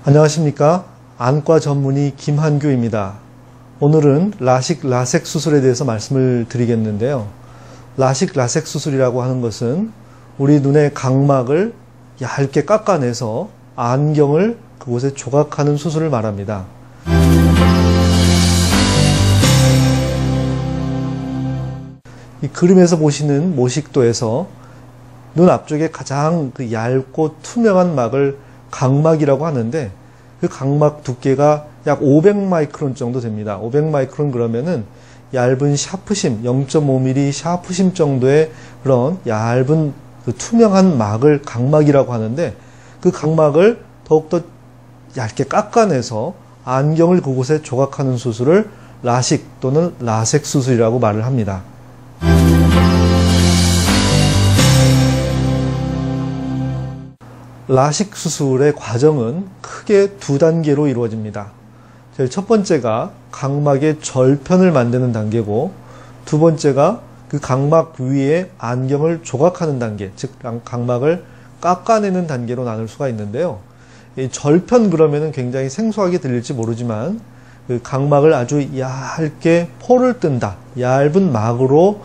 안녕하십니까. 안과 전문의 김한규입니다. 오늘은 라식 라섹 수술에 대해서 말씀을 드리겠는데요. 라식 라섹 수술이라고 하는 것은 우리 눈의 각막을 얇게 깎아내서 안경을 그곳에 조각하는 수술을 말합니다. 이 그림에서 보시는 모식도에서 눈 앞쪽에 가장 얇고 투명한 막을 각막이라고 하는데, 그 각막 두께가 약 500마이크론 정도 됩니다. 500마이크론 그러면은 얇은 샤프심, 0.5mm 샤프심 정도의 그런 얇은 그 투명한 막을 각막이라고 하는데, 그 각막을 더욱더 얇게 깎아내서 안경을 그곳에 조각하는 수술을 라식 또는 라섹 수술이라고 말을 합니다. 라식 수술의 과정은 크게 두 단계로 이루어집니다. 제일 첫 번째가 각막의 절편을 만드는 단계고, 두 번째가 그 각막 위에 안경을 조각하는 단계, 즉 각막을 깎아내는 단계로 나눌 수가 있는데요. 이 절편 그러면은 굉장히 생소하게 들릴지 모르지만, 그 각막을 아주 얇게 포를 뜬다, 얇은 막으로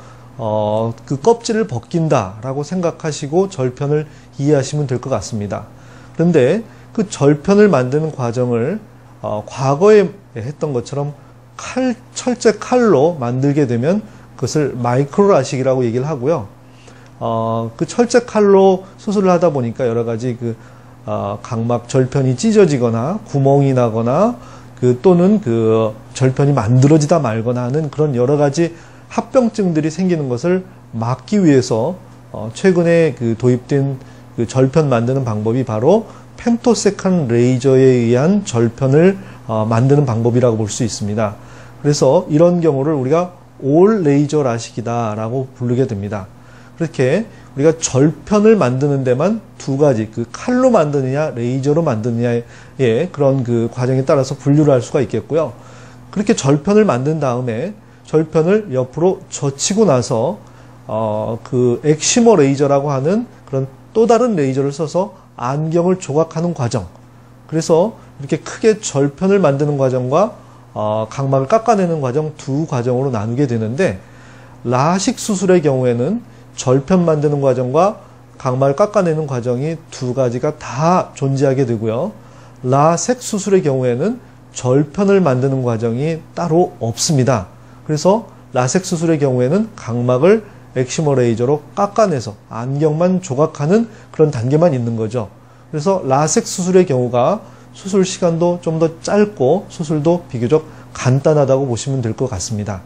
그 껍질을 벗긴다 라고 생각하시고 절편을 이해하시면 될 것 같습니다. 그런데 그 절편을 만드는 과정을 과거에 했던 것처럼 철제 칼로 만들게 되면 그것을 마이크로 라식이라고 얘기를 하고요. 그 철제 칼로 수술을 하다 보니까 여러 가지 각막 절편이 찢어지거나 구멍이 나거나 또는 그 절편이 만들어지다 말거나 하는 그런 여러 가지 합병증들이 생기는 것을 막기 위해서 최근에 도입된 그 절편 만드는 방법이 바로 femtosecond 레이저에 의한 절편을 만드는 방법이라고 볼 수 있습니다. 그래서 이런 경우를 우리가 올 레이저 라식이다 라고 부르게 됩니다. 그렇게 우리가 절편을 만드는 데만 두 가지, 칼로 만드느냐 레이저로 만드느냐의 그런 그 과정에 따라서 분류를 할 수가 있겠고요. 그렇게 절편을 만든 다음에 절편을 옆으로 젖히고 나서 그 엑시머 레이저라고 하는 그런 또 다른 레이저를 써서 안경을 조각하는 과정, 그래서 이렇게 크게 절편을 만드는 과정과 각막을 깎아내는 과정, 두 과정으로 나누게 되는데, 라식 수술의 경우에는 절편 만드는 과정과 각막을 깎아내는 과정이 두 가지가 다 존재하게 되고요. 라섹 수술의 경우에는 절편을 만드는 과정이 따로 없습니다. 그래서 라섹 수술의 경우에는 각막을 엑시머 레이저로 깎아내서 안경만 조각하는 그런 단계만 있는 거죠. 그래서 라섹 수술의 경우가 수술 시간도 좀 더 짧고 수술도 비교적 간단하다고 보시면 될 것 같습니다.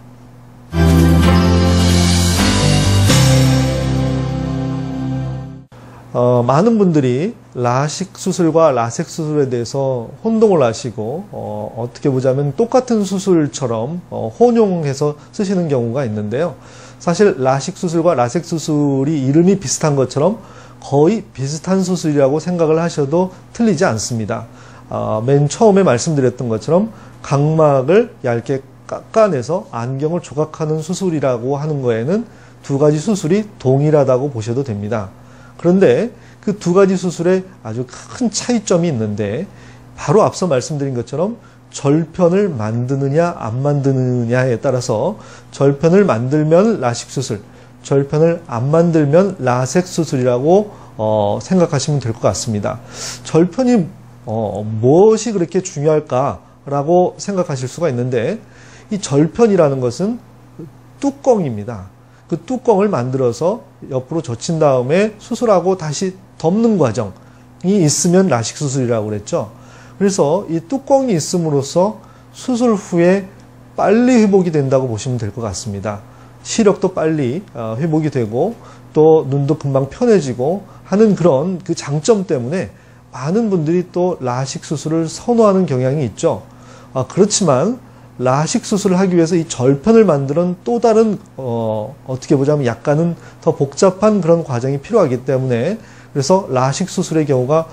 많은 분들이 라식 수술과 라섹 수술에 대해서 혼동을 하시고 어떻게 보자면 똑같은 수술처럼 혼용해서 쓰시는 경우가 있는데요. 사실 라식 수술과 라섹 수술이 이름이 비슷한 것처럼 거의 비슷한 수술이라고 생각을 하셔도 틀리지 않습니다. 맨 처음에 말씀드렸던 것처럼 각막을 얇게 깎아내서 안경을 조각하는 수술이라고 하는 거에는 두 가지 수술이 동일하다고 보셔도 됩니다. 그런데 그 두 가지 수술에 아주 큰 차이점이 있는데, 바로 앞서 말씀드린 것처럼 절편을 만드느냐 안 만드느냐에 따라서 절편을 만들면 라식 수술, 절편을 안 만들면 라섹 수술이라고 생각하시면 될 것 같습니다. 절편이 무엇이 그렇게 중요할까라고 생각하실 수가 있는데, 이 절편이라는 것은 뚜껑입니다. 그 뚜껑을 만들어서 옆으로 젖힌 다음에 수술하고 다시 덮는 과정이 있으면 라식 수술이라고 그랬죠. 그래서 이 뚜껑이 있음으로써 수술 후에 빨리 회복이 된다고 보시면 될 것 같습니다. 시력도 빨리 회복이 되고 또 눈도 금방 편해지고 하는 그런 그 장점 때문에 많은 분들이 또 라식 수술을 선호하는 경향이 있죠. 그렇지만 라식 수술을 하기 위해서 이 절편을 만드는 또 다른 어떻게 보자면 약간은 더 복잡한 그런 과정이 필요하기 때문에, 그래서 라식 수술의 경우가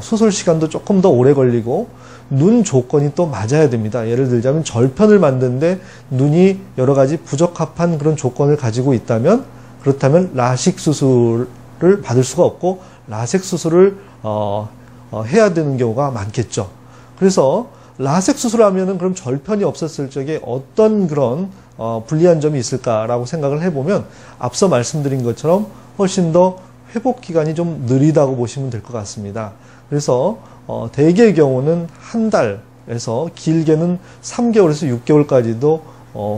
수술 시간도 조금 더 오래 걸리고 눈 조건이 또 맞아야 됩니다. 예를 들자면 절편을 만드는데 눈이 여러 가지 부적합한 그런 조건을 가지고 있다면, 그렇다면 라식 수술을 받을 수가 없고 라섹 수술을 해야 되는 경우가 많겠죠. 그래서 라섹 수술하면은 그럼 절편이 없었을 적에 어떤 그런 불리한 점이 있을까라고 생각을 해보면 앞서 말씀드린 것처럼 훨씬 더 회복 기간이 좀 느리다고 보시면 될 것 같습니다. 그래서 대개의 경우는 한 달에서 길게는 3개월에서 6개월까지도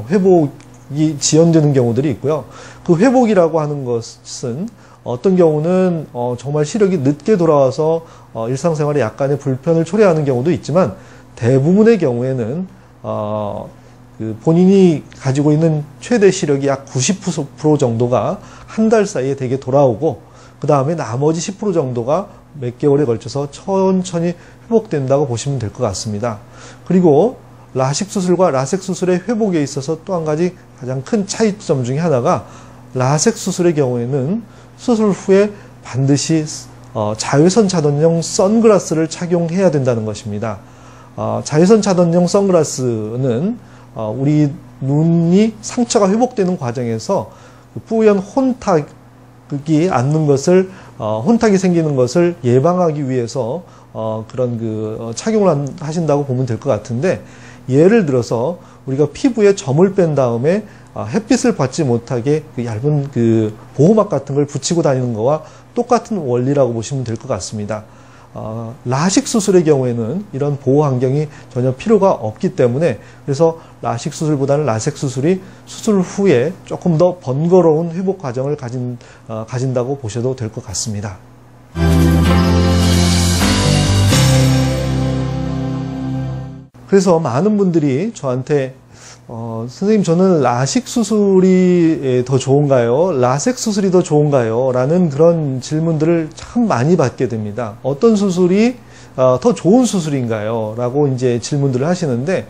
회복이 지연되는 경우들이 있고요. 그 회복이라고 하는 것은 어떤 경우는 정말 시력이 늦게 돌아와서 일상생활에 약간의 불편을 초래하는 경우도 있지만 대부분의 경우에는 그 본인이 가지고 있는 최대 시력이 약 90% 정도가 한 달 사이에 대개 돌아오고 그 다음에 나머지 10% 정도가 몇 개월에 걸쳐서 천천히 회복된다고 보시면 될 것 같습니다. 그리고 라식 수술과 라섹 수술의 회복에 있어서 또 한 가지 가장 큰 차이점 중에 하나가 라섹 수술의 경우에는 수술 후에 반드시 자외선 차단용 선글라스를 착용해야 된다는 것입니다. 자외선 차단용 선글라스는 우리 눈이 상처가 회복되는 과정에서 뿌연 혼탁이 앉는 것을 혼탁이 생기는 것을 예방하기 위해서 그런 착용을 하신다고 보면 될 것 같은데, 예를 들어서 우리가 피부에 점을 뺀 다음에 햇빛을 받지 못하게 그 얇은 그 보호막 같은 걸 붙이고 다니는 거와 똑같은 원리라고 보시면 될 것 같습니다. 라식 수술의 경우에는 이런 보호 환경이 전혀 필요가 없기 때문에, 그래서 라식 수술보다는 라섹 수술이 수술 후에 조금 더 번거로운 회복 과정을 가진다고 보셔도 될 것 같습니다. 그래서 많은 분들이 저한테 선생님, 저는 라식 수술이 더 좋은가요? 라섹 수술이 더 좋은가요? 라는 그런 질문들을 참 많이 받게 됩니다. 어떤 수술이 더 좋은 수술인가요? 라고 이제 질문들을 하시는데,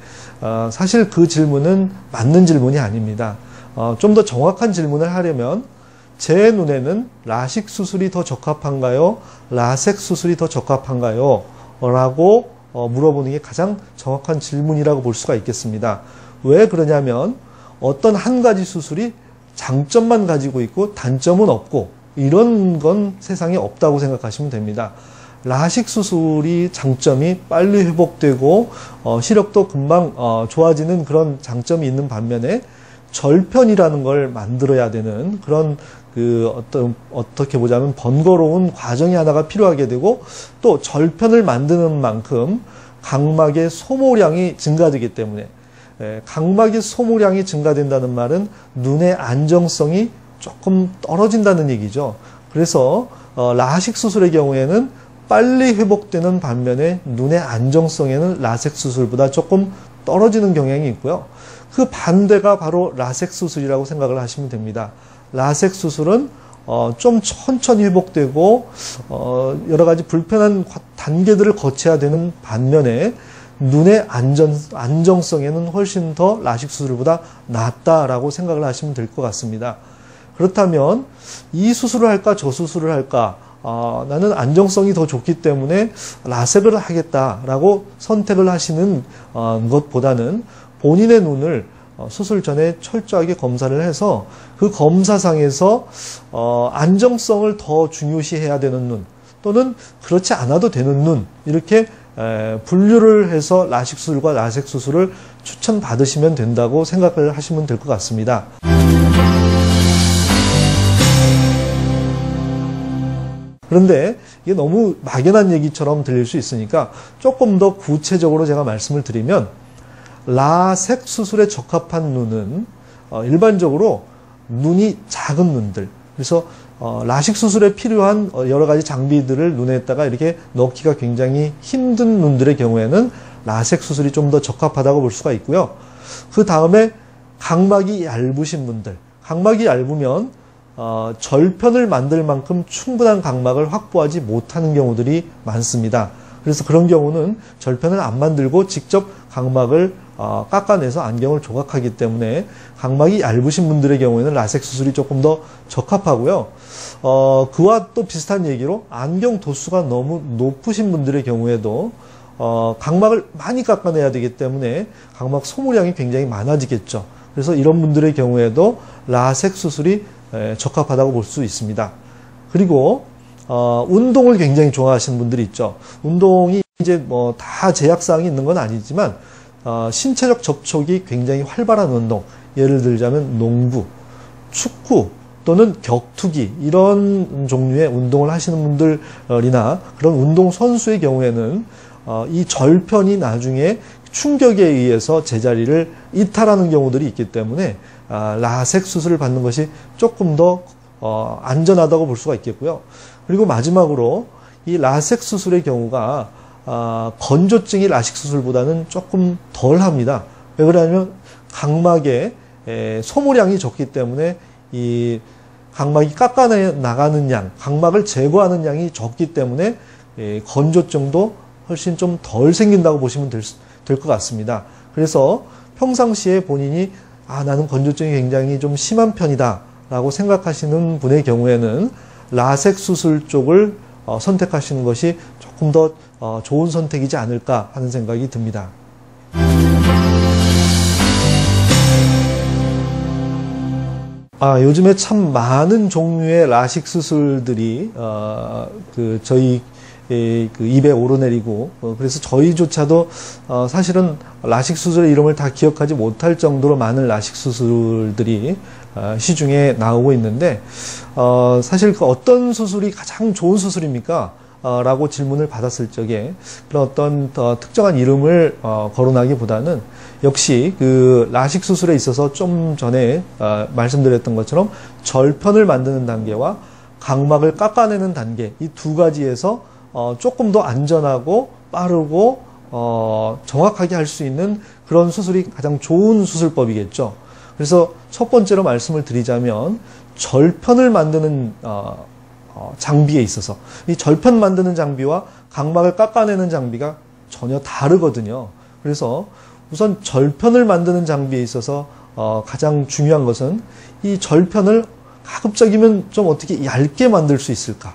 사실 그 질문은 맞는 질문이 아닙니다. 좀 더 정확한 질문을 하려면 제 눈에는 라식 수술이 더 적합한가요? 라섹 수술이 더 적합한가요? 라고 물어보는 게 가장 정확한 질문이라고 볼 수가 있겠습니다. 왜 그러냐면 어떤 한 가지 수술이 장점만 가지고 있고 단점은 없고 이런 건 세상에 없다고 생각하시면 됩니다. 라식 수술이 장점이 빨리 회복되고 시력도 금방 좋아지는 그런 장점이 있는 반면에 절편이라는 걸 만들어야 되는 그런 어떻게 보자면 번거로운 과정이 하나가 필요하게 되고, 또 절편을 만드는 만큼 각막의 소모량이 증가되기 때문에, 각막의 소모량이 증가된다는 말은 눈의 안정성이 조금 떨어진다는 얘기죠. 그래서 라식 수술의 경우에는 빨리 회복되는 반면에 눈의 안정성에는 라섹 수술보다 조금 떨어지는 경향이 있고요. 그 반대가 바로 라섹 수술이라고 생각을 하시면 됩니다. 라섹 수술은 좀 천천히 회복되고 여러 가지 불편한 단계들을 거쳐야 되는 반면에 눈의 안정성에는 훨씬 더 라식 수술보다 낫다라고 생각을 하시면 될 것 같습니다. 그렇다면 이 수술을 할까 저 수술을 할까, 나는 안정성이 더 좋기 때문에 라섹을 하겠다라고 선택을 하시는 것보다는 본인의 눈을 수술 전에 철저하게 검사를 해서 그 검사상에서 안정성을 더 중요시해야 되는 눈, 또는 그렇지 않아도 되는 눈, 이렇게 분류를 해서 라식 수술과 라섹 수술을 추천받으시면 된다고 생각을 하시면 될 것 같습니다. 그런데 이게 너무 막연한 얘기처럼 들릴 수 있으니까 조금 더 구체적으로 제가 말씀을 드리면, 라섹 수술에 적합한 눈은 일반적으로 눈이 작은 눈들, 그래서 라식 수술에 필요한 여러 가지 장비들을 눈에다가 이렇게 넣기가 굉장히 힘든 눈들의 경우에는 라섹 수술이 좀 더 적합하다고 볼 수가 있고요. 그 다음에 각막이 얇으신 분들, 각막이 얇으면 절편을 만들 만큼 충분한 각막을 확보하지 못하는 경우들이 많습니다. 그래서 그런 경우는 절편을 안 만들고 직접 각막을 깎아내서 안경을 조각하기 때문에 각막이 얇으신 분들의 경우에는 라섹 수술이 조금 더 적합하고요. 그와 또 비슷한 얘기로 안경 도수가 너무 높으신 분들의 경우에도 각막을 많이 깎아내야 되기 때문에 각막 소모량이 굉장히 많아지겠죠. 그래서 이런 분들의 경우에도 라섹 수술이 적합하다고 볼 수 있습니다. 그리고 운동을 굉장히 좋아하시는 분들이 있죠. 운동이 이제 뭐 다 제약사항이 있는 건 아니지만, 신체적 접촉이 굉장히 활발한 운동, 예를 들자면 농구, 축구, 또는 격투기, 이런 종류의 운동을 하시는 분들이나 그런 운동선수의 경우에는 이 절편이 나중에 충격에 의해서 제자리를 이탈하는 경우들이 있기 때문에 라섹 수술을 받는 것이 조금 더 안전하다고 볼 수가 있겠고요. 그리고 마지막으로 이 라섹 수술의 경우가 건조증이 라식 수술보다는 조금 덜 합니다. 왜 그러냐면 각막에 소모량이 적기 때문에 이 각막이 깎아나가는 양, 각막을 제거하는 양이 적기 때문에 건조증도 훨씬 좀 덜 생긴다고 보시면 될 것 같습니다. 그래서 평상시에 본인이 나는 건조증이 굉장히 좀 심한 편이다 라고 생각하시는 분의 경우에는 라섹 수술 쪽을 선택하시는 것이 조금 더 좋은 선택이지 않을까 하는 생각이 듭니다. 요즘에 참 많은 종류의 라식 수술들이 저희 입에 오르내리고, 그래서 저희조차도 사실은 라식 수술의 이름을 다 기억하지 못할 정도로 많은 라식 수술들이 시중에 나오고 있는데, 사실 어떤 수술이 가장 좋은 수술입니까? 라고 질문을 받았을 적에 그런 어떤 특정한 이름을 거론하기보다는 역시 그 라식 수술에 있어서 좀 전에 말씀드렸던 것처럼 절편을 만드는 단계와 각막을 깎아내는 단계, 이 두 가지에서 조금 더 안전하고 빠르고 정확하게 할 수 있는 그런 수술이 가장 좋은 수술법이겠죠. 그래서 첫 번째로 말씀을 드리자면 절편을 만드는 장비에 있어서 이 절편 만드는 장비와 각막을 깎아내는 장비가 전혀 다르거든요. 그래서 우선 절편을 만드는 장비에 있어서 가장 중요한 것은 이 절편을 가급적이면 좀 어떻게 얇게 만들 수 있을까?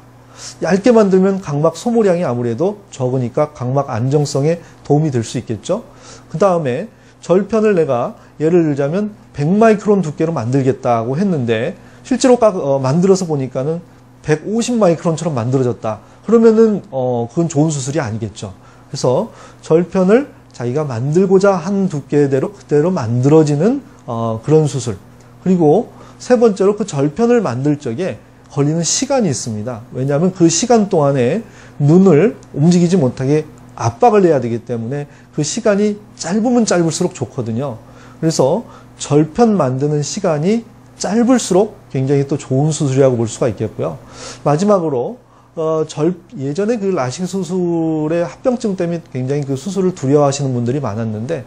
얇게 만들면 각막 소모량이 아무래도 적으니까 각막 안정성에 도움이 될 수 있겠죠. 그 다음에 절편을 내가 예를 들자면 100마이크론 두께로 만들겠다고 했는데 실제로 만들어서 보니까는 150마이크론처럼 만들어졌다. 그러면은 그건 좋은 수술이 아니겠죠. 그래서 절편을 자기가 만들고자 한 두께대로 그대로 만들어지는 그런 수술. 그리고 세 번째로 그 절편을 만들 적에 걸리는 시간이 있습니다. 왜냐하면 그 시간 동안에 눈을 움직이지 못하게 압박을 해야 되기 때문에 그 시간이 짧으면 짧을수록 좋거든요. 그래서 절편 만드는 시간이 짧을수록 굉장히 또 좋은 수술이라고 볼 수가 있겠고요. 마지막으로 예전에 그 라식 수술의 합병증 때문에 굉장히 그 수술을 두려워하시는 분들이 많았는데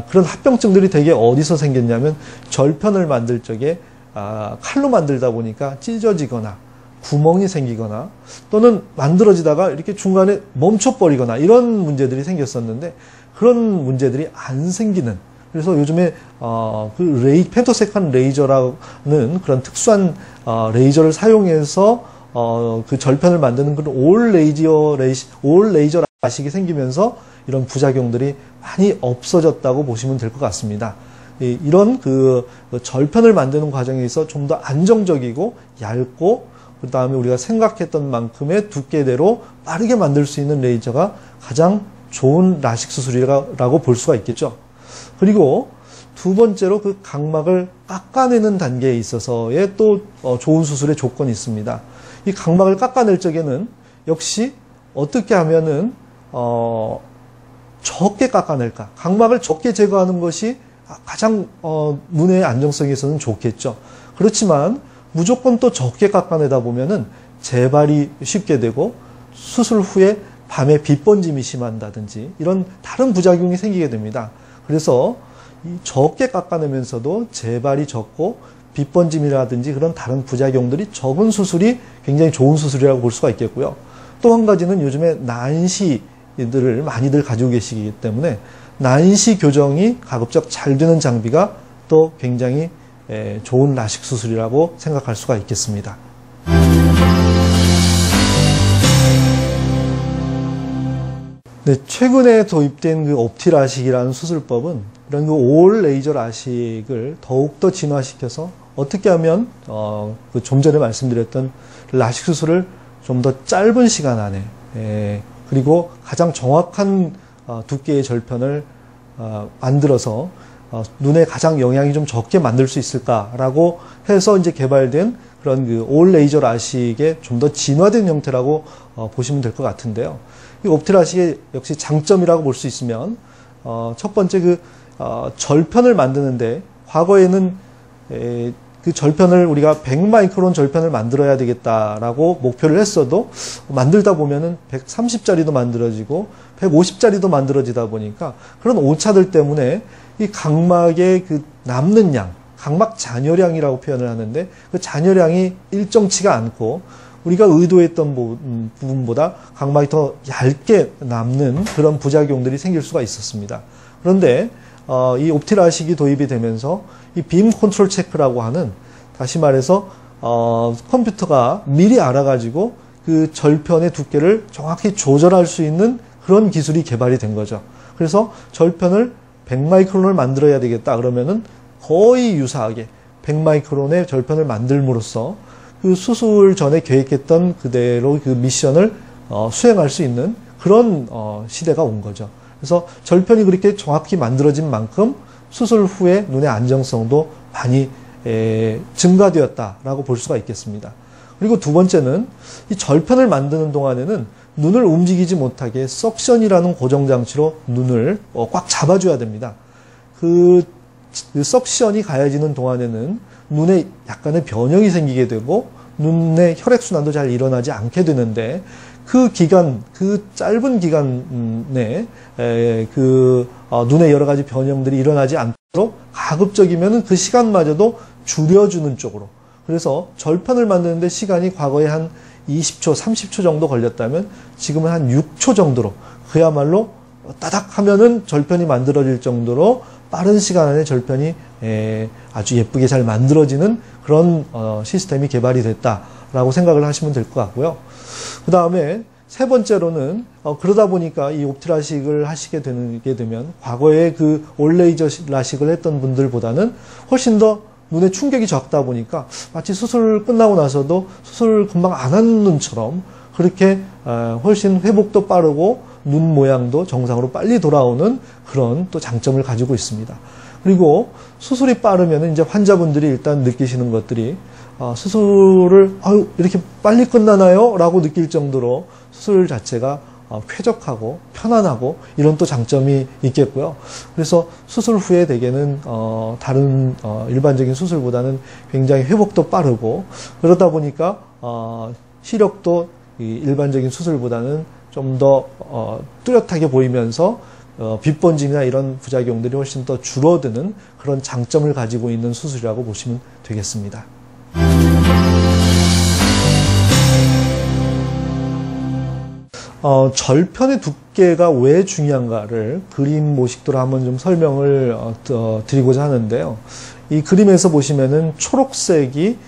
그런 합병증들이 되게 어디서 생겼냐면 절편을 만들 적에 칼로 만들다 보니까 찢어지거나 구멍이 생기거나 또는 만들어지다가 이렇게 중간에 멈춰버리거나 이런 문제들이 생겼었는데 그런 문제들이 안 생기는, 그래서 요즘에 펜토세칸 레이저라는 그런 특수한 레이저를 사용해서 그 절편을 만드는 그런 올 레이저 라식이 생기면서 이런 부작용들이 많이 없어졌다고 보시면 될 것 같습니다. 이런 그 절편을 만드는 과정에 있어 좀 더 안정적이고 얇고 그 다음에 우리가 생각했던 만큼의 두께대로 빠르게 만들 수 있는 레이저가 가장 좋은 라식 수술이라고 볼 수가 있겠죠. 그리고 두 번째로 그 각막을 깎아내는 단계에 있어서의 또 좋은 수술의 조건이 있습니다. 이 각막을 깎아낼 적에는 역시 어떻게 하면은 적게 깎아낼까? 각막을 적게 제거하는 것이 가장 눈의 안정성에서는 좋겠죠. 그렇지만 무조건 또 적게 깎아내다 보면은 재발이 쉽게 되고 수술 후에 밤에 빛번짐이 심한다든지 이런 다른 부작용이 생기게 됩니다. 그래서 적게 깎아내면서도 재발이 적고 빛번짐이라든지 그런 다른 부작용들이 적은 수술이 굉장히 좋은 수술이라고 볼 수가 있겠고요. 또 한 가지는 요즘에 난시들을 많이들 가지고 계시기 때문에 난시 교정이 가급적 잘 되는 장비가 또 굉장히 좋은 라식 수술이라고 생각할 수가 있겠습니다. 네, 최근에 도입된 그 옵티라식이라는 수술법은 이런 그 올 레이저 라식을 더욱더 진화시켜서 어떻게 하면 좀 전에 말씀드렸던 라식 수술을 좀 더 짧은 시간 안에 그리고 가장 정확한 두께의 절편을 만들어서 눈에 가장 영향이 좀 적게 만들 수 있을까라고 해서 이제 개발된 그런 그 올 레이저 라식의 좀 더 진화된 형태라고 보시면 될 것 같은데요. 이 옵티라식의 역시 장점이라고 볼 수 있으면 첫 번째 절편을 만드는데 과거에는 그 절편을 우리가 100마이크론 절편을 만들어야 되겠다라고 목표를 했어도 만들다 보면은 130짜리도 만들어지고 150짜리도 만들어지다 보니까 그런 오차들 때문에 이 각막의 그 남는 양, 각막 잔여량이라고 표현을 하는데 그 잔여량이 일정치가 않고 우리가 의도했던 부분보다 각막이 더 얇게 남는 그런 부작용들이 생길 수가 있었습니다. 그런데 이 옵티라식이 도입이 되면서 이 빔 컨트롤 체크라고 하는, 다시 말해서 컴퓨터가 미리 알아가지고 그 절편의 두께를 정확히 조절할 수 있는 그런 기술이 개발이 된 거죠. 그래서 절편을 100마이크론을 만들어야 되겠다 그러면은 거의 유사하게 100마이크론의 절편을 만들므로써 그 수술 전에 계획했던 그대로 그 미션을 수행할 수 있는 그런 시대가 온 거죠. 그래서 절편이 그렇게 정확히 만들어진 만큼 수술 후에 눈의 안정성도 많이 증가되었다라고 볼 수가 있겠습니다. 그리고 두 번째는 이 절편을 만드는 동안에는 눈을 움직이지 못하게 석션이라는 고정장치로 눈을 꽉 잡아줘야 됩니다. 그 석션이 가해지는 동안에는 눈에 약간의 변형이 생기게 되고 눈의 혈액순환도 잘 일어나지 않게 되는데 그 짧은 기간 내에 눈에 여러 가지 변형들이 일어나지 않도록 가급적이면 그 시간마저도 줄여주는 쪽으로. 그래서 절편을 만드는데 시간이 과거에 한 20초, 30초 정도 걸렸다면 지금은 한 6초 정도로 그야말로 따닥 하면은 절편이 만들어질 정도로 빠른 시간 안에 절편이 아주 예쁘게 잘 만들어지는 그런 시스템이 개발이 됐다라고 생각을 하시면 될 것 같고요. 그 다음에 세 번째로는 그러다 보니까 이 옵티라식을 하시게 되면 과거에 그 올레이저 라식을 했던 분들보다는 훨씬 더 눈에 충격이 적다 보니까 마치 수술 끝나고 나서도 수술 금방 안 한 눈처럼 그렇게 훨씬 회복도 빠르고 눈 모양도 정상으로 빨리 돌아오는 그런 또 장점을 가지고 있습니다. 그리고 수술이 빠르면 이제 환자분들이 일단 느끼시는 것들이 수술을 이렇게 빨리 끝나나요? 라고 느낄 정도로 수술 자체가 쾌적하고 편안하고 이런 또 장점이 있겠고요. 그래서 수술 후에 대개는 다른 일반적인 수술보다는 굉장히 회복도 빠르고 그러다 보니까 시력도 일반적인 수술보다는 좀 더 뚜렷하게 보이면서 빛번짐이나 이런 부작용들이 훨씬 더 줄어드는 그런 장점을 가지고 있는 수술이라고 보시면 되겠습니다. 절편의 두께가 왜 중요한가를 그림 모식도로 한번 좀 설명을 드리고자 하는데요. 이 그림에서 보시면은 초록색이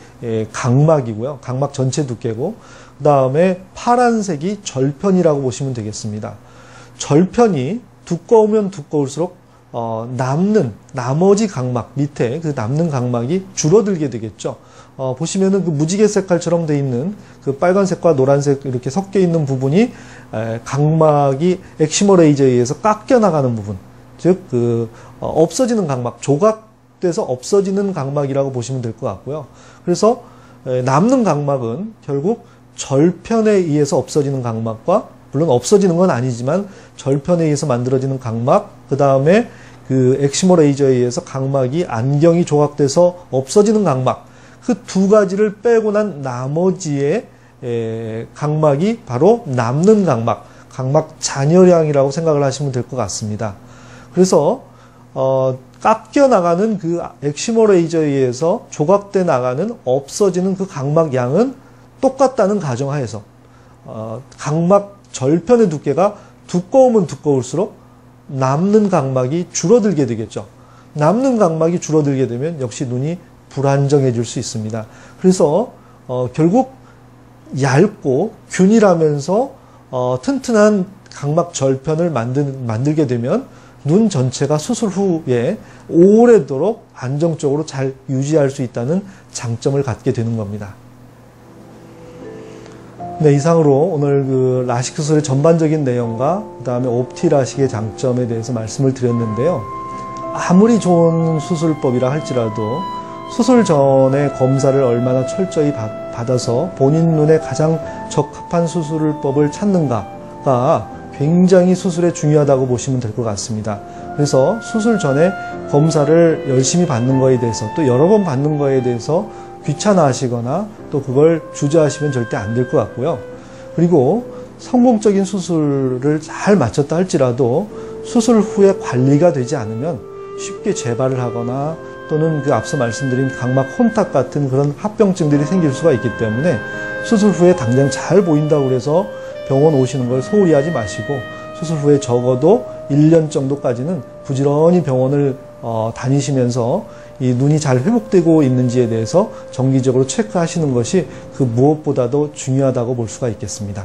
각막이고요. 각막 전체 두께고, 그 다음에 파란색이 절편이라고 보시면 되겠습니다. 절편이 두꺼우면 두꺼울수록 나머지 각막 밑에 그 남는 각막이 줄어들게 되겠죠. 보시면은 그 무지개 색깔처럼 돼 있는 그 빨간색과 노란색 이렇게 섞여 있는 부분이 각막이 엑시머 레이저에 의해서 깎여 나가는 부분, 즉 없어지는 각막, 조각돼서 없어지는 각막이라고 보시면 될 것 같고요. 그래서 남는 각막은 결국 절편에 의해서 없어지는 각막과, 물론 없어지는 건 아니지만 절편에 의해서 만들어지는 각막, 그 다음에 그 엑시머 레이저에 의해서 각막이 안경이 조각돼서 없어지는 각막, 그 두 가지를 빼고 난 나머지의 각막이 바로 남는 각막, 각막 잔여량이라고 생각을 하시면 될 것 같습니다. 그래서 깎여 나가는 그 엑시머 레이저에 의해서 조각돼 나가는 없어지는 그 각막 양은 똑같다는 가정하에서 각막 절편의 두께가 두꺼우면 두꺼울수록 남는 각막이 줄어들게 되겠죠. 남는 각막이 줄어들게 되면 역시 눈이 불안정해질 수 있습니다. 그래서 결국 얇고 균일하면서 튼튼한 각막 절편을 만들게 되면 눈 전체가 수술 후에 오래도록 안정적으로 잘 유지할 수 있다는 장점을 갖게 되는 겁니다. 네, 이상으로 오늘 그 라식 수술의 전반적인 내용과 그 다음에 옵티 라식의 장점에 대해서 말씀을 드렸는데요. 아무리 좋은 수술법이라 할지라도 수술 전에 검사를 얼마나 철저히 받아서 본인 눈에 가장 적합한 수술법을 찾는가가 굉장히 수술에 중요하다고 보시면 될 것 같습니다. 그래서 수술 전에 검사를 열심히 받는 거에 대해서 또 여러 번 받는 거에 대해서 귀찮아 하시거나 또 그걸 주저하시면 절대 안 될 것 같고요. 그리고 성공적인 수술을 잘 마쳤다 할지라도 수술 후에 관리가 되지 않으면 쉽게 재발을 하거나 또는 그 앞서 말씀드린 각막 혼탁 같은 그런 합병증들이 생길 수가 있기 때문에 수술 후에 당장 잘 보인다고 해서 병원 오시는 걸 소홀히 하지 마시고 수술 후에 적어도 1년 정도까지는 부지런히 병원을 다니시면서 이 눈이 잘 회복되고 있는지에 대해서 정기적으로 체크하시는 것이 그 무엇보다도 중요하다고 볼 수가 있겠습니다.